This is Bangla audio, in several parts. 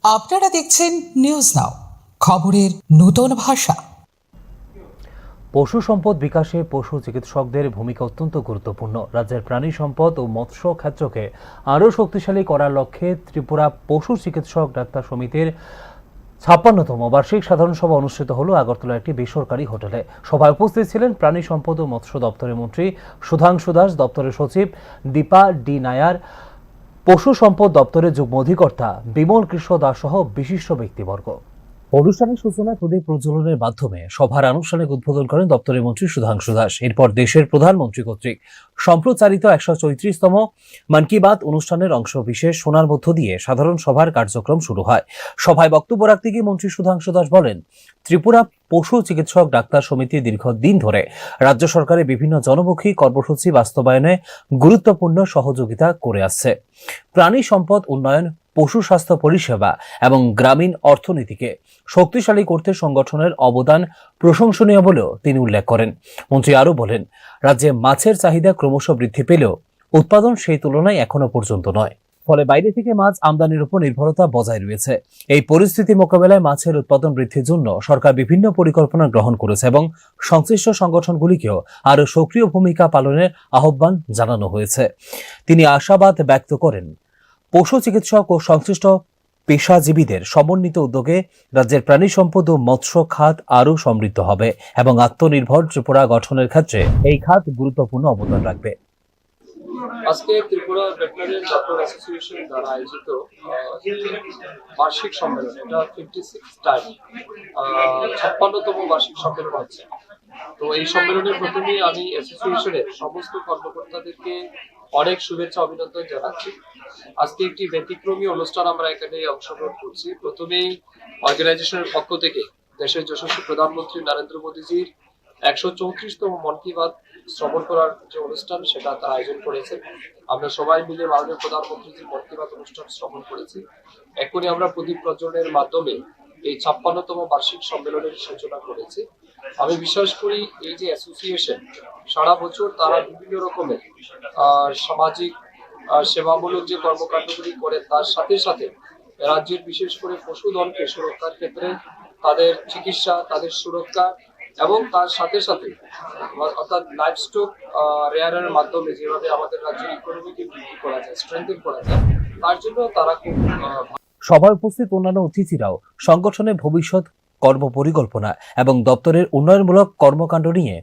আপনারা দেখছেন নিউজ নাও, খবরের নতুন ভাষা। পশু সম্পদ বিকাশে পশু চিকিৎসকদের ভূমিকা অত্যন্ত গুরুত্বপূর্ণ। রাজ্যের প্রাণী সম্পদ ও মৎস্য ক্ষেত্রকে আরও শক্তিশালী করার লক্ষ্যে ত্রিপুরা পশু চিকিৎসক ডাক্তার সমিতির ৫৬তম বার্ষিক সাধারণ সভা অনুষ্ঠিত হল আগরতলার একটি বেসরকারি হোটেলে। সভায় উপস্থিত ছিলেন প্রাণী সম্পদ ও মৎস্য দপ্তরের মন্ত্রী সুধাংশু দাস, দপ্তরের সচিব দীপা ডি নায়ার, পশু সম্পদ দপ্তরের যুগ্ম অধিকর্তা বিমল কৃষ্ণ দাস সহ বিশিষ্ট ব্যক্তিবর্গ। অনুষ্ঠানের সূচনায় প্রদীপ প্রজ্বলনের মাধ্যমে সভার আনুষ্ঠানিক উদ্বোধন করেন দপ্তরের মন্ত্রী সুধাংশু দাস। এরপর দেশের প্রধানমন্ত্রী কর্তৃক সম্প্রচারিত ১৩৪তম মন কি বাত অনুষ্ঠানের অংশ বিশেষ শোনার মধ্য দিয়ে সাধারণ সভার কার্যক্রম শুরু হয়। সভায় বক্তব্য রাখতে গিয়ে মন্ত্রী সুধাংশু দাস বলেন, ত্রিপুরা পশু চিকিৎসক ডাক্তার সমিতি দীর্ঘদিন ধরে রাজ্য সরকারের বিভিন্ন জনমুখী কর্মসূচি বাস্তবায়নে গুরুত্বপূর্ণ সহযোগিতা করে আসছে। প্রাণী সম্পদ উন্নয়ন, পশু স্বাস্থ্য পরিষেবা এবং গ্রামীণ অর্থনীতিকে শক্তিশালী করতে সংগঠনের অবদান প্রশংসনীয় বলেও তিনি উল্লেখ করেন। মন্ত্রী আরও বলেন, রাজ্যে মাছের চাহিদা ক্রমশ বৃদ্ধি পেলেও উৎপাদন সেই তুলনায় এখনো পর্যন্ত নয়। ফলে বাইরে থেকে মাছ আমদানির উপর নির্ভরতা বজায় রয়েছে। এই পরিস্থিতি মোকাবেলায় মাছের উৎপাদন বৃদ্ধির জন্য সরকার বিভিন্ন পরিকল্পনা গ্রহণ করেছে এবং সংশ্লিষ্ট সংগঠনগুলিকেও আরও সক্রিয় ভূমিকা পালনের আহ্বান জানানো হয়েছে। তিনি আশাবাদ ব্যক্ত করেন, পশু চিকিৎসক ও সংশ্লিষ্ট পেশাজীবীদের সমন্বিত উদ্যোগে রাজ্যের প্রাণী সম্পদ ও মৎস্য খাত আরও সমৃদ্ধ হবে এবং আত্মনির্ভর ত্রিপুরা গঠনের ক্ষেত্রে এই খাত গুরুত্বপূর্ণ অবদান রাখবে। আজকে ত্রিপুরা ভেটেরিনারি ডক্টর অ্যাসোসিয়েশন দ্বারা আয়োজিত বার্ষিক সম্মেলন, এটা 56 টাইম 56তম বার্ষিক সম্মেলন হচ্ছে। তো এই সম্মেলনের প্রথমেই আমি অ্যাসোসিয়েশনের সমস্ত কর্মকর্তাদেরকে অনেক শুভেচ্ছা অভিনন্দন জানাচ্ছি। আজকে একটি ব্যতিক্রমী অনুষ্ঠান আমরা এখানে অংশগ্রহণ করছি। প্রথমেই অর্গানাইজেশনের পক্ষ থেকে দেশের যশস্বী প্রধানমন্ত্রী নরেন্দ্র মোদীজির ১৩৪তম মন কি বাত শ্রবণ করার যে অনুষ্ঠান, সেটা তারা আয়োজন করেছে। আমরা সবাই মিলে মাননীয় প্রধানমন্ত্রীজির মন কি বাত অনুষ্ঠান শ্রবণ করেছি। এখনই আমরা প্রদীপ প্রজ্বলনের মাধ্যমে এই ৫৬তম বার্ষিক সম্মেলনের সূচনা করেছি। আমি বিশ্বাস করি এই যে অ্যাসোসিয়েশন সারা বছর তারা বিভিন্ন রকমের সামাজিক সেবামূলক যে কর্মকাণ্ডগুলি করে, তার সাথে সাথে রাজ্যের বিশেষ করে পশুধনকে সুরক্ষার ক্ষেত্রে তাদের চিকিৎসা, তাদের সুরক্ষা এবং তার সাথে সাথে অর্থাৎ লাইভস্টক রেয়ারের মাধ্যমে যেভাবে আমাদের রাজ্যের ইকোনমিকে বৃদ্ধি করা যায়, স্ট্রেংথেন করা যায়, তার জন্য তারা খুব। সভায় উপস্থিত অন্যান্য অতিথিরাও সংগঠনের ভবিষ্যৎ কর্মপরিকল্পনা এবং দপ্তরের উন্নয়নমূলক কর্মকাণ্ড নিয়ে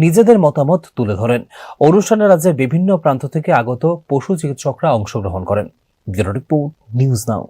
নিজেদের মতামত তুলে ধরেন। অনুষ্ঠানে রাজ্যের বিভিন্ন প্রান্ত থেকে আগত পশু চিকিৎসকরা অংশগ্রহণ করেন। Bureau report, news now.